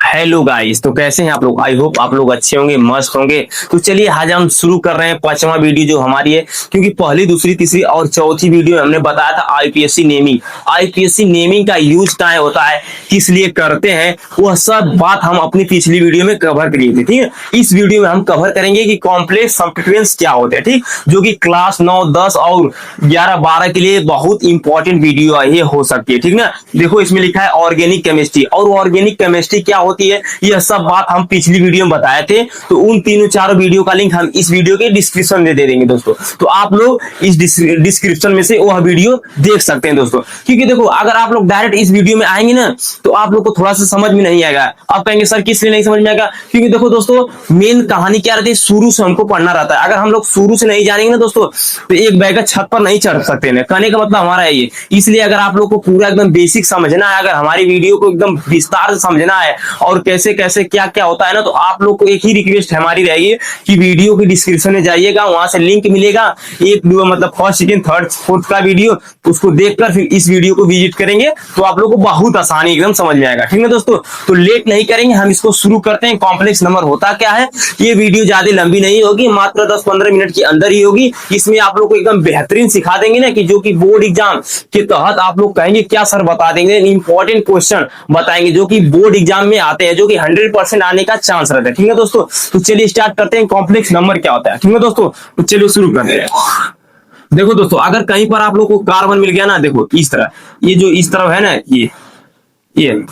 Hello guys, तो कैसे हैं आप लोग। आई होप आप लोग अच्छे होंगे, मस्त होंगे। तो चलिए आज हम शुरू कर रहे हैं पांचवा वीडियो जो हमारी है, क्योंकि पहली, दूसरी, तीसरी और चौथी वीडियो में हमने बताया था आईपीएससी नेमिंग। आईपीएससी नेमिंग का यूज कहाँ होता है, किस लिए करते हैं, वह सब बात हम अपनी पिछली वीडियो में कवर किए थे। ठीक है, इस वीडियो में हम कवर करेंगे कि कॉम्प्लेक्स सब्स्टिट्यूएंट्स क्या होते हैं। ठीक, जो कि क्लास 9, 10 और 11, 12 के लिए बहुत इंपॉर्टेंट वीडियो ये हो सकती है। ठीक ना, देखो इसमें लिखा है ऑर्गेनिक केमिस्ट्री, और ऑर्गेनिक केमिस्ट्री क्या होती है यह सब बात हम पिछली वीडियो में बताए थे। तो उन तीनों चारों वीडियो का लिंक हम इस वीडियो के डिस्क्रिप्शन में दे देंगे दोस्तों। तो आप लोग इस डिस्क्रिप्शन में से वह वीडियो देख सकते हैं दोस्तों। क्योंकि देखो अगर आप लोग डायरेक्ट इस वीडियो में आएंगे ना तो आप लोग को थोड़ा सा समझ में नहीं आएगा। आप कहेंगे सर किस लिए नहीं समझ में आएगा, क्योंकि देखो दोस्तों मेन कहानी क्या रहती है, शुरू से हमको पढ़ना रहता है। अगर हम लोग शुरू से नहीं जानेंगे ना दोस्तों तो एक बैग छत पर नहीं चढ़ सकते ना, कहने का मतलब हमारा है ये। इसलिए अगर आप लोग को पूरा एकदम बेसिक समझना है, अगर हमारी वीडियो को एकदम विस्तार से समझना है और कैसे कैसे क्या क्या होता है ना, तो आप लोग को एक ही रिक्वेस्ट हमारी रहेगी कि वीडियो की डिस्क्रिप्शन में जाइएगा, वहां से लिंक मिलेगा। एक मतलब फर्स्ट, सेकंड, थर्ड, फोर्थ का वीडियो, उसको देखकर फिर इस वीडियो को विजिट करेंगे तो आप लोग को बहुत आसानी एकदम समझ में आएगा। ठीक है दोस्तों, तो लेट नहीं करेंगे, हम इसको शुरू करते हैं। कॉम्प्लेक्स नंबर होता क्या है, ये वीडियो ज्यादा लंबी नहीं होगी, मात्र 10-15 मिनट के अंदर ही होगी। इसमें आप लोग को एकदम बेहतरीन सिखा देंगे ना, कि जो कि बोर्ड एग्जाम के तहत आप लोग कहेंगे क्या सर बता देंगे, इंपॉर्टेंट क्वेश्चन बताएंगे जो कि बोर्ड एग्जाम में आते हैं, जो कि 100% आने का चांस रहता है। ठीक है दोस्तों, तो चलिए स्टार्ट करते हैं। कॉम्प्लेक्स नंबर क्या होता है, ठीक है दोस्तों, तो चलिए शुरू करते हैं। देखो दोस्तों, अगर कहीं पर आप लोग को कार्बन मिल गया ना, देखो इस तरह, ये जो इस तरफ है ना,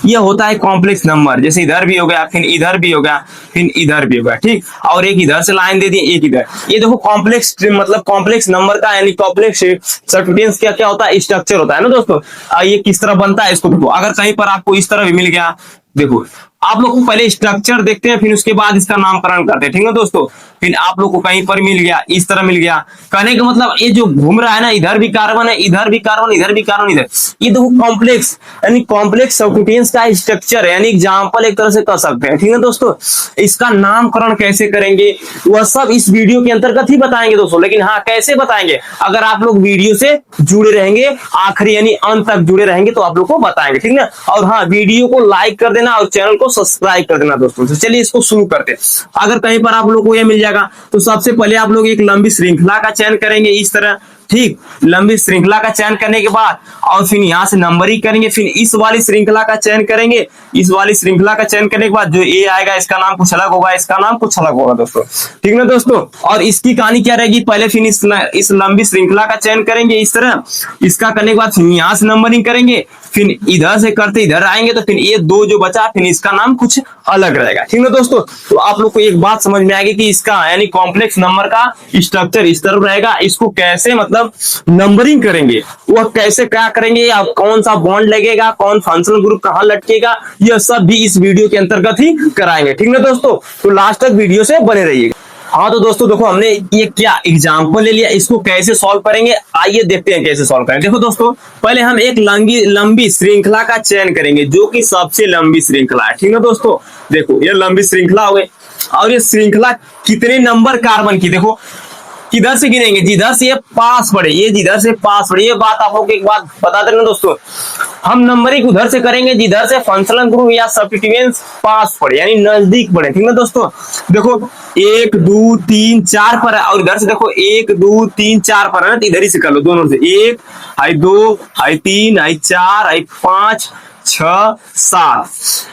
ये होता है कॉम्प्लेक्स नंबर। जैसे इधर भी हो गया, फिर इधर भी हो गया, फिर इधर भी हो गया। ठीक, और एक इधर से लाइन दे दी, एक इधर। ये देखो कॉम्प्लेक्स मतलब कॉम्प्लेक्स नंबर का यानी कॉम्प्लेक्स सब्स्टिट्यूएंट्स क्या क्या होता है, स्ट्रक्चर होता है ना दोस्तों। ये किस तरह बनता है इसको देखो। अगर कहीं पर आपको इस तरह भी मिल गया, देखो आप लोग को पहले स्ट्रक्चर देखते हैं, फिर उसके बाद इसका नामकरण करते हैं। ठीक है दोस्तों, फिर आप लोग को कहीं पर मिल गया, इस तरह मिल गया, कहने का मतलब ये जो घूम रहा है ना, इधर भी कार्बन है, इधर भी कार्बन, इधर भी कार्बन, इधर, ये देखो कॉम्प्लेक्स यानी कॉम्प्लेक्स सब्स्टिट्यूएंट्स का स्ट्रक्चर है, यानी एग्जांपल एक तरह से कह सकते हैं। ठीक है दोस्तों, इसका नामकरण कैसे करेंगे वह सब इस वीडियो के अंतर्गत ही बताएंगे दोस्तों। लेकिन हाँ, कैसे बताएंगे, अगर आप लोग वीडियो से जुड़े रहेंगे, आखिरी यानी अंत तक जुड़े रहेंगे तो आप लोग को बताएंगे। ठीक ना, और हाँ, वीडियो को लाइक कर देना और चैनल को सब्सक्राइब कर देना दोस्तों। तो चलिए इसको शुरू करते हैं। अगर कहीं पर आप लोग को यह मिल जाएगा तो सबसे पहले आप लोग एक लंबी श्रृंखला का चयन करेंगे इस तरह। ठीक, लंबी श्रृंखला का चयन करने के बाद और फिर यहां से नंबरिंग करेंगे, फिर इस वाली श्रृंखला का चयन करेंगे। इस वाली श्रृंखला का चयन करने के बाद जो ए आएगा इसका नाम कुछ अलग होगा, इसका नाम कुछ अलग होगा दोस्तों। ठीक ना दोस्तों, और इसकी कहानी क्या रहेगी, पहले फिर इस लंबी श्रृंखला का चयन करेंगे इस तरह। इसका करने के बाद फिर यहां से नंबरिंग करेंगे, फिर इधर से करते इधर आएंगे तो फिर ये दो जो बचा, फिर इसका नाम कुछ अलग रहेगा। ठीक है दोस्तों, तो आप लोग को एक बात समझ में आएगी कि इसका यानी कॉम्प्लेक्स नंबर का स्ट्रक्चर इस तरह रहेगा। इसको कैसे मतलब नंबरिंग करेंगे, वह कैसे क्या करेंगे, या कौन सा बॉन्ड लगेगा, कौन फंक्शनल ग्रुप कहां लटकेगा, यह सब भी इस वीडियो के अंतर्गत ही कराएंगे। ठीक है दोस्तों, तो लास्ट तक वीडियो से बने रहिएगा। हाँ तो दोस्तों देखो, हमने ये क्या एग्जाम्पल ले लिया, इसको कैसे सॉल्व करेंगे आइए देखते हैं कैसे सॉल्व करेंगे। देखो दोस्तों, पहले हम एक लंबी श्रृंखला का चयन करेंगे जो कि सबसे लंबी श्रृंखला है। ठीक है दोस्तों, देखो ये लंबी श्रृंखला हो गई, और ये श्रृंखला कितने नंबर कार्बन की, देखो किधर से गिनेंगे, जिधर से ये पास पड़े, ये जिधर से पास पड़े। ये बात आप लोग एक बात बता देना दोस्तों, हम नंबरिंग उधर से करेंगे जिधर से फंक्शनल ग्रुप या सब्स्टिट्यूएंट्स पास पड़े, यानी नजदीक पड़े। ठीक है दोस्तों, देखो 1 2 3 4 पर है, और इधर से देखो 1 2 3 4 पर है ना, तो इधर ही से कर लो दोनों से। 1 हाई 2 हाई 3 हाई 4 हाई 5 6 7।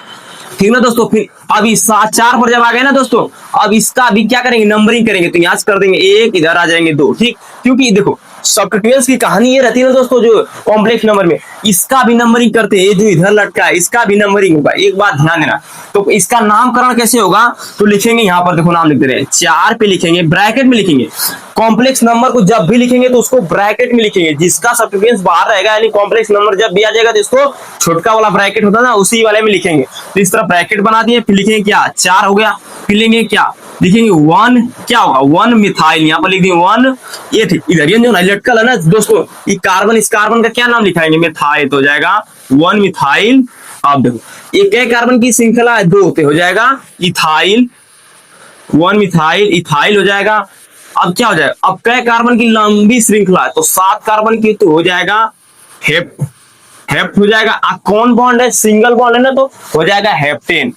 ठीक ना दोस्तों, फिर अब इस 4 पर जब आ गए ना दोस्तों, अब इसका भी क्या करेंगे, नंबरिंग करेंगे। तो यहां से कर देंगे 1, इधर आ जाएंगे 2। ठीक, क्योंकि देखो सब्स्टिट्यूएंट्स की कहानी ये रहती है ना दोस्तों, जो कॉम्प्लेक्स नंबर में इसका भी नंबरिंग करते हैं, जो इधर लटका है इसका भी नंबरिंग होगा। एक बात ध्यान देना, तो इसका नामकरण कैसे होगा, तो लिखेंगे यहाँ पर, देखो नाम लिख दे रहे हैं, 4 पे लिखेंगे, ब्रैकेट में लिखेंगे। कॉम्प्लेक्स नंबर को जब भी लिखेंगे तो उसको ब्रैकेट में लिखेंगे, जिसका सब्स्टिट्यूएंट्स बाहर रहेगा, यानी कॉम्प्लेक्स नंबर जब भी आ जाएगा तो इसको छोटका वाला ब्रैकेट होता है ना, उसी वाले में लिखेंगे। तो इस तरह ब्रैकेट बना दिए, फिर लिखेंगे क्या, 4 हो गया, फिर लेंगे क्या, लिखेंगे 1, क्या होगा 1 मिथाइल, यहाँ पर लिख दिए 1। ये ठीक, इधर ये जो लटकल है ना दोस्तों, ये कार्बन, इस कार्बन का क्या नाम लिखाएंगे, मिथाइल, तो हो जाएगा 1 मिथाइल। अब देखो ये क्या कार्बन की श्रृंखला है, 2 पे हो जाएगा इथाइल, 1 मिथाइल इथाइल हो जाएगा। अब क्या हो जाएगा, अब क्या कार्बन की लंबी श्रृंखला है तो 7 कार्बन की, तो हो जाएगा हेप्ट हो जाएगा। कौन बॉन्ड है, सिंगल बॉन्ड है ना, तो हो जाएगा हेप्टेन।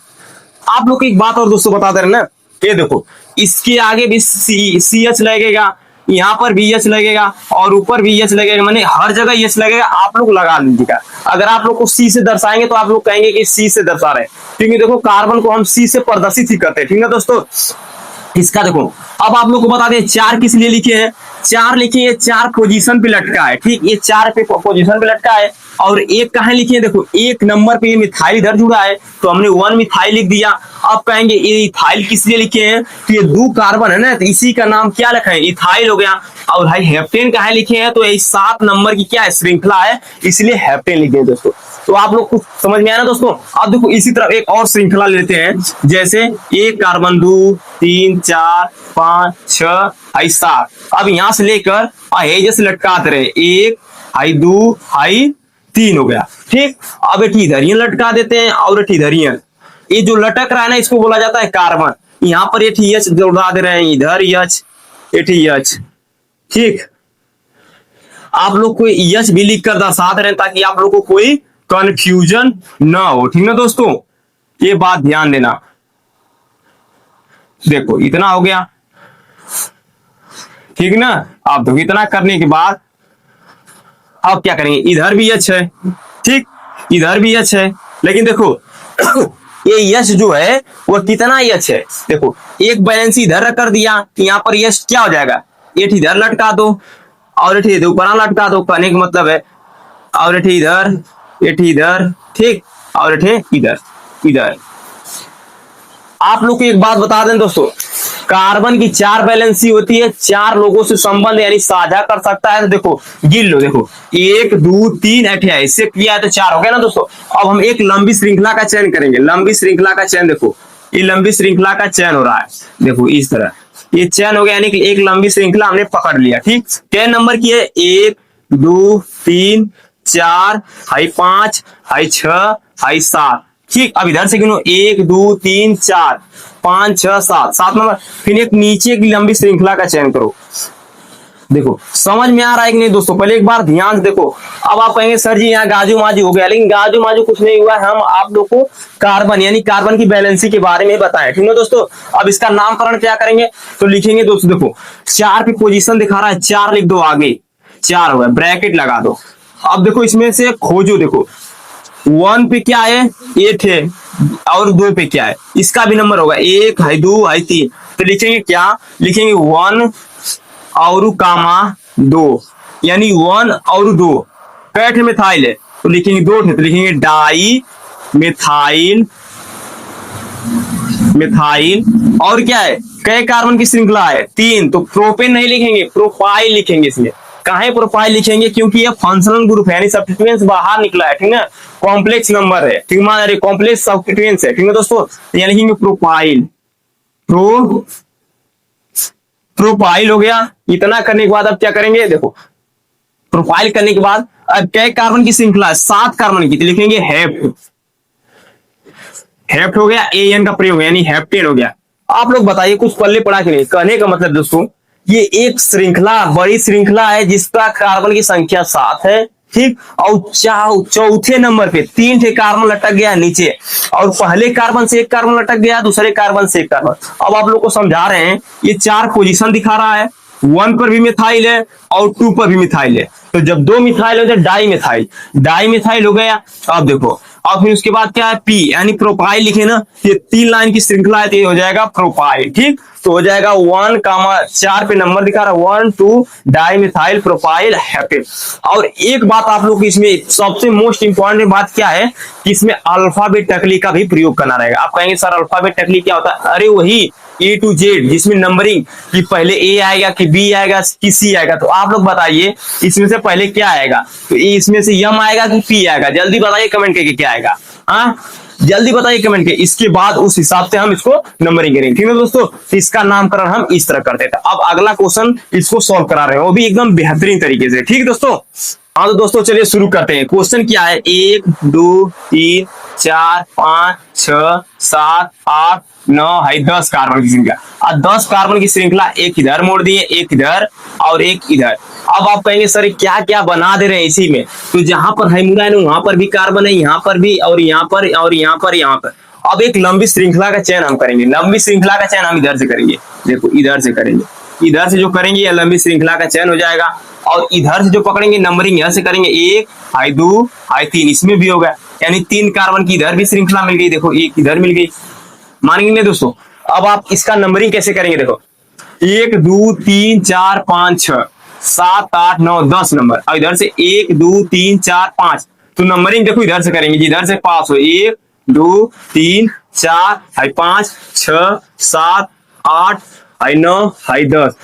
आप लोग को एक बात और दोस्तों बता दे रहे हैं ना, ये देखो इसके आगे भी सी एच लगेगा, यहाँ पर भी एच लगेगा और ऊपर भी एच लगेगा, माने हर जगह एच लगेगा। आप लोग लगा लीजिएगा। अगर आप लोग को सी से दर्शाएंगे तो आप लोग कहेंगे कि सी से दर्शा रहे हैं, क्योंकि देखो कार्बन को हम सी से प्रदर्शित ही करते हैं। ठीक है दोस्तों, इसका देखो अब आप लोग को बता दें चार किस लिए लिखे हैं। चार लिखे, ये चार पोजीशन पे लटका है। ठीक, ये चार पे पोजीशन पे लटका है। और एक कहाँ लिखे हैं, देखो एक नंबर पे ये मिथाइल इधर जुड़ा है तो हमने 1 मिथाइल लिख दिया। अब कहेंगे ये इथाइल किस लिए लिखे हैं, तो ये 2 कार्बन है ना, तो इसी का नाम क्या लिखा है, इथाइल हो गया। और भाई हेप्टेन कहाँ लिखे हैं, तो ये 7 नंबर की क्या है, श्रृंखला है, इसलिए हेप्टेन लिखे हैं दोस्तों। तो आप लोग को समझ में आया ना दोस्तों। अब देखो इसी तरह एक और श्रृंखला लेते हैं, जैसे एक कार्बन 2 3 4 5 6 7। अब यहां से लेकर जैसे लटकाते रहे, 1 2 3 हो गया। ठीक, अब एक इधर ही लटका देते हैं और एक इधर ही। ये जो लटक रहा है ना, इसको बोला जाता है कार्बन। यहाँ पर एक एच जोड़ा दे रहे हैं, इधर एच, एच। ठीक, आप लोग को एच भी लिख कर दर्शा दे रहे हैं ताकि आप लोग को कोई कंफ्यूजन ना हो। ठीक है दोस्तों, ये बात ध्यान देना। देखो इतना हो गया, ठीक ना। अब देखो इतना करने के बाद अब क्या करेंगे, इधर भी एच है, ठीक, इधर भी एच है, लेकिन देखो ये एच जो है वो कितना एच है, देखो एक बैलेंस इधर रख कर दिया कि यहाँ पर एच क्या हो जाएगा, एट इधर लटका दो और एट इधर ऊपर लटका दो, कहने का मतलब है। और एट इधर, ठीक, और एट इधर इधर। आप लोग को एक बात बता दें दोस्तों, कार्बन की 4 वैलेंसी होती है, 4 लोगों से संबंध यानी साझा कर सकता है। तो देखो गिन लो, देखो 1 2 3 8 है, इससे किया है तो 4 हो गया ना दोस्तों। अब हम एक लंबी श्रृंखला का चयन करेंगे, लंबी श्रृंखला का चयन। देखो ये लंबी श्रृंखला का चयन हो रहा है, देखो इस तरह ये चयन हो गया, यानी कि एक लंबी श्रृंखला हमने पकड़ लिया। ठीक, 10 नंबर की है, 1 2 3 4 5 6 7। ठीक, अब इधर से गिनो, 1 2 3 4 5 6 7 नंबर। फिर एक नीचे की लंबी श्रृंखला का चयन करो। देखो समझ में आ रहा है कि नहीं दोस्तों, पहले एक बार ध्यान से देखो। अब आप कहेंगे सर जी यहाँ गाजू माजू हो गया, लेकिन गाजू माजू कुछ नहीं हुआ। हम आप लोग को कार्बन यानी कार्बन की बैलेंसी के बारे में बताएं, ठीक है दोस्तों। अब इसका नामकरण क्या करेंगे, तो लिखेंगे दोस्तों, देखो 4 पे पोजीशन दिखा रहा है, 4 लिख दो आगे, 4 हो गया, ब्रैकेट लगा दो। अब देखो इसमें से खोजो, देखो 1 पे क्या है, 8 है, और 2 पे क्या है, इसका भी नंबर होगा 1 2 3। तो लिखेंगे क्या, लिखेंगे 1 और कामा 2, यानी 1 और 2। कैठ मिथाइल है तो लिखेंगे 2 थे, तो लिखेंगे डाई मिथाइल, मिथाइल। और क्या है, कई कार्बन की श्रृंखला है, 3, तो प्रोपेन नहीं लिखेंगे, प्रोपाइल लिखेंगे। इसमें कहा प्रोपाइल लिखेंगे, क्योंकि ये फंक्शनल ग्रुप है, यानी सब्स्टिट्यूएंट्स बाहर निकला है, ठीक है, कॉम्प्लेक्स नंबर है, ठीक है, कॉम्प्लेक्स सब्स्टिट्यूएंट्स है, ठीक है दोस्तों। यानी लिखेंगे प्रोपाइल, प्रोपाइल हो गया। इतना करने के बाद अब क्या करेंगे, देखो प्रोपाइल करने के बाद अब कई कार्बन की श्रृंखला है, 7 कार्बन की, तो लिखेंगे हेप्ट, हेप्ट हो गया, एन का प्रयोग यानी हेप्टेन हो गया। आप लोग बताइए कुछ पल्ले पड़ा कि नहीं। कहने का मतलब दोस्तों, ये एक श्रृंखला, बड़ी श्रृंखला है जिसका कार्बन की संख्या 7 है, ठीक, और चौथे नंबर पे 3 थे कार्बन लटक गया नीचे, और पहले कार्बन से एक कार्बन लटक गया, दूसरे कार्बन से एक कार्बन। अब आप लोग को समझा रहे हैं, ये 4 पोजीशन दिखा रहा है, 1 पर भी मिथाइल है और 2 पर भी मिथाइल है। तो जब 2 मिथाइल हो जाए डाई मिथाइल, डाई मिथाइल हो गया। अब देखो, और फिर उसके बाद क्या है, पी यानी प्रोपाइल लिखे ना, ये 3 लाइन की श्रृंखला है, तो ये हो जाएगा प्रोपाइल। ठीक, तो हो जाएगा 1 4 पे नंबर दिखा रहा है, 1 2 डाई मिथाइल प्रोपाइल हेप्टेन। और एक बात आप लोग इसमें सबसे मोस्ट इंपॉर्टेंट बात क्या है कि इसमें अल्फाबेट टकली का भी प्रयोग करना रहेगा। आप कहेंगे सर अल्फाबेट टकली क्या होता है, अरे वही A to Z जिसमें नंबरिंग कि पहले A आएगा कि B आएगा कि C आएगा। तो आप लोग बताइए इसमें से पहले क्या आएगा, तो इसमें से M आएगा कि P आएगा, जल्दी बताइए कमेंट करके क्या आएगा, हाँ जल्दी बताइए कमेंट के। इसके बाद उस हिसाब से हम इसको नंबरिंग करेंगे, ठीक है दोस्तों। तो इसका नामकरण हम इस तरह करते थे। अब अगला क्वेश्चन इसको सॉल्व करा रहे हैं, वो भी एकदम बेहतरीन तरीके से, ठीक है दोस्तों। हाँ तो दोस्तों चलिए शुरू करते हैं। क्वेश्चन क्या है, 1 2 3 4 5 6 7 8 9 है 10 कार्बन की श्रृंखला। अब 10 कार्बन की श्रृंखला, एक इधर मोड़ दिए, एक इधर और एक इधर। अब आप कहेंगे सर क्या क्या बना दे रहे हैं इसी में, तो जहां पर हाइड्रोजन है वहां पर भी कार्बन है, यहाँ पर भी और यहाँ पर और यहाँ पर यहाँ पर। अब एक लंबी श्रृंखला का चयन हम करेंगे, लंबी श्रृंखला का चयन हम इधर से करेंगे, देखो इधर से करेंगे, इधर से जो करेंगे ये लंबी श्रृंखला का चयन हो जाएगा। और इधर से जो पकड़ेंगे नंबरिंग यहाँ से करेंगे, 1 हाई 2 हाई 3, इसमें भी होगा, यानी 3 कार्बन की इधर भी श्रृंखला मिल गई, देखो एक इधर मिल गई, मानेंगे दोस्तों। अब आप इसका नंबरिंग कैसे करेंगे, देखो 1 2 3 4 5 6 7 8 9 10 नंबर, और इधर से 1 2 3 4 5, तो नंबरिंग देखो इधर से करेंगे, जिधर से पास हो 1 2 3 4 हाई 5 6 7 8 हाई 9 हाई 10।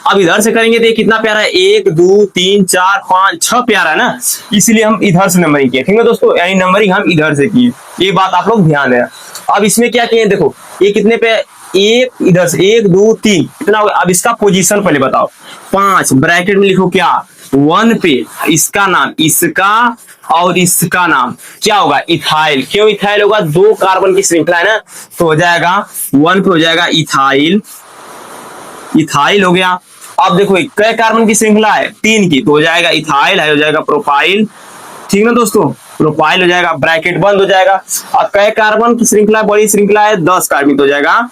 अब इधर से करेंगे तो ये कितना प्यारा है, 1 2 3 4 5 6 प्यारा है ना, इसलिए हम इधर से नंबरिंग किए, ठीक है दोस्तों, यानी नंबरिंग हम इधर से किए, ये बात आप लोग ध्यान देना। अब इसमें क्या किए देखो, ये कितने पे, एक इधर से 1 2 3 कितना होगा। अब इसका पोजीशन पहले बताओ, 5 ब्रैकेट में लिखो क्या, 1 पे इसका नाम, इसका और इसका नाम क्या होगा, इथाइल। क्यों इथाइल होगा, 2 कार्बन की श्रृंखला है ना, तो हो जाएगा 1 पे हो जाएगा इथाइल, इथाइल हो गया। अब देखो कई कार्बन की श्रृंखला है, 3 की, तो हो जाएगा इथाइल, है हो जाएगा प्रोपाइल, ठीक ना दोस्तों, प्रोपाइल हो जाएगा, ब्रैकेट बंद हो जाएगा। अब कई कार्बन की श्रृंखला, बड़ी श्रृंखला है 10 कार्बन, तो हो जाएगा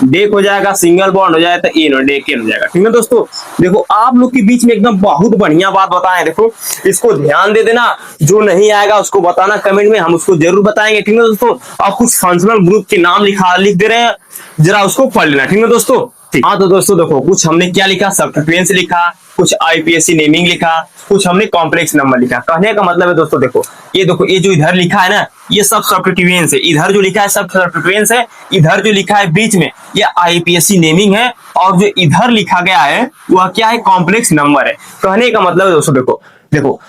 डेक हो जाएगा, सिंगल बॉन्ड हो जाएगा तो एन डेकेन हो जाएगा, ठीक है दोस्तों। देखो आप लोग के बीच में एकदम बहुत बढ़िया बात बताएं, देखो इसको ध्यान दे देना, जो नहीं आएगा उसको बताना कमेंट में, हम उसको जरूर बताएंगे, ठीक है दोस्तों। और कुछ फंक्शनल ग्रुप के नाम लिख दे रहे हैं, जरा उसको पढ़ लेना, ठीक है दोस्तों। हाँ तो दोस्तों देखो कुछ हमने क्या लिखा, सब्स्टिट्यूएंस लिखा, कुछ आईपीएससी नेमिंग लिखा, कुछ हमने कॉम्प्लेक्स नंबर लिखा। कहने का मतलब है दोस्तों देखो ये जो इधर लिखा है ना, ये सब सब्स्टिट्यूएंस है, इधर जो लिखा है सब सब्स्टिट्यूएंस है, इधर जो लिखा है बीच में ये आईपीएससी नेमिंग है, और जो इधर लिखा गया है वह क्या है, कॉम्प्लेक्स नंबर है। कहने का मतलब है दोस्तों देखो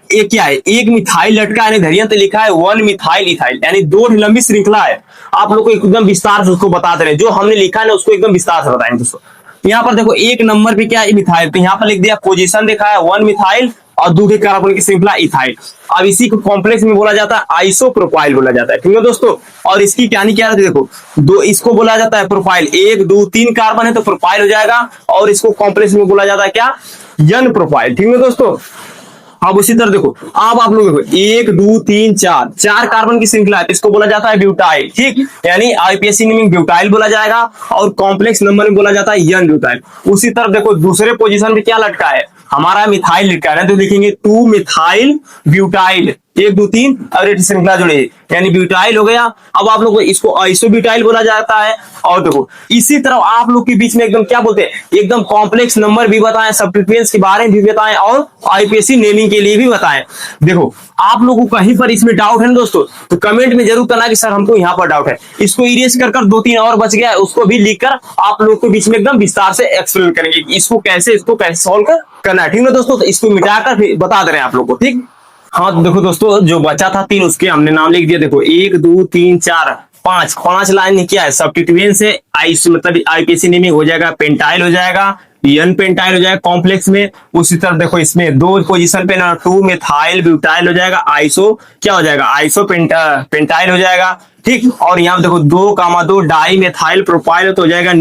ये क्या है, एक मिथाइल लटका है इधर तो लिखा है 1 मिथाइल इथाइल, यानी 2 लंबी श्रृंखला है। आप लोग को एकदम विस्तार से उसको बता दे रहे हैं, जो हमने लिखा है ना उसको एकदम विस्तार से बताएंगे दोस्तों। यहाँ पर देखो 1 नंबर पे क्या है, मिथाइल, तो यहाँ पर लिख दिया पोजीशन देखा है 1 मिथाइल और 2 कार्बन की श्रृंखला इथाइल। अब इसी को कॉम्प्लेक्स में बोला जाता है आइसोप्रोपाइल बोला जाता है, ठीक है दोस्तों। और इसकी कहानी क्या रहती है देखो, दो इसको बोला जाता है प्रोपाइल, 1 2 3 कार्बन है तो प्रोपाइल हो जाएगा, और इसको कॉम्प्लेक्स में बोला जाता है क्या, एन प्रोपाइल, ठीक है दोस्तों। अब उसी तरह देखो आप लोग देखो 1 2 3 4 कार्बन की श्रृंखला है, इसको बोला जाता है ब्यूटाइल, ठीक, यानी आईपीएससी में ब्यूटाइल बोला जाएगा, और कॉम्प्लेक्स नंबर में बोला जाता है एन ब्यूटाइल। उसी तरह देखो दूसरे पोजीशन पे क्या लटका है, हमारा मिथाइल लटका है, तो लिखेंगे 2 मिथाइल ब्यूटाइल, 1 2 3 और एक श्रृंखला जुड़े, यानी ब्यूटाइल हो गया। अब आप लोग इसको आइसोब्यूटाइल बोला जाता है। और देखो इसी तरह आप लोग के बीच में एकदम क्या बोलते हैं, एकदम कॉम्प्लेक्स नंबर भी बताएं, सब्स्टिट्यूएंट्स के बारे में भी बताएं, और आईपीएससी नेमिंग के लिए भी बताएं। देखो आप लोगों को कहीं पर इसमें डाउट है ना दोस्तों, तो कमेंट में जरूर करना कि सर हमको यहाँ पर डाउट है, इसको इरेज कर 2-3 और बच गया, उसको भी लिखकर आप लोग के बीच में एकदम विस्तार से एक्सप्लेन करेंगे इसको कैसे सॉल्व करना है, ठीक है दोस्तों। तो इसको मिटाकर फिर बता दे रहे हैं आप लोग को, ठीक। हाँ तो देखो दोस्तों जो बचा था 3 उसके हमने नाम लिख दिया, देखो 1 2 3 4 5 लाइन क्या है, सब्स्टिट्यूएंट्स से आइस मतलब आईपीएससी नेमिंग हो जाएगा, पेंटाइल हो जाएगा, एन पेंटाइल हो जाएगा कॉम्प्लेक्स में। उसी तरह देखो इसमें 2 पोजीशन पे ना 2 मिथाइल ब्यूटाइल हो जाएगा, आइसो क्या हो जाएगा, आइसो पेंटाइल हो जाएगा, ठीक। और यहाँ देखो 2,2 डाई मिथाइल प्रोपाइल तो हो जाएगा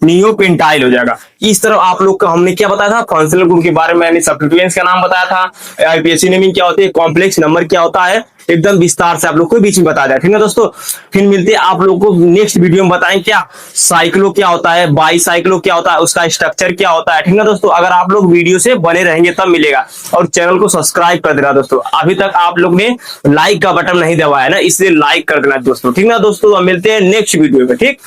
नियोपेंटाइल हो जाएगा। इस तरह आप लोग का हमने क्या बताया था, फंक्शनल ग्रुप के बारे में मैंने सब्स्टिट्यूएंट्स का नाम बताया था, आईपीएससी नेमिंग क्या होती है, कॉम्प्लेक्स नंबर क्या होता है, एकदम विस्तार से आप लोग को बीच में बता दिया, ठीक है दोस्तों। फिर मिलते हैं आप लोग को नेक्स्ट वीडियो में, बताएं क्या साइक्लो क्या होता है, बाई साइक्लो क्या होता है, उसका स्ट्रक्चर क्या होता है, ठीक है दोस्तों। अगर आप लोग वीडियो से बने रहेंगे तब मिलेगा, और चैनल को सब्सक्राइब कर देना दोस्तों। अभी तक आप लोग ने लाइक का बटन नहीं दबाया ना, इसलिए लाइक कर देना दोस्तों, ठीक ना दोस्तों। मिलते हैं नेक्स्ट वीडियो में, ठीक।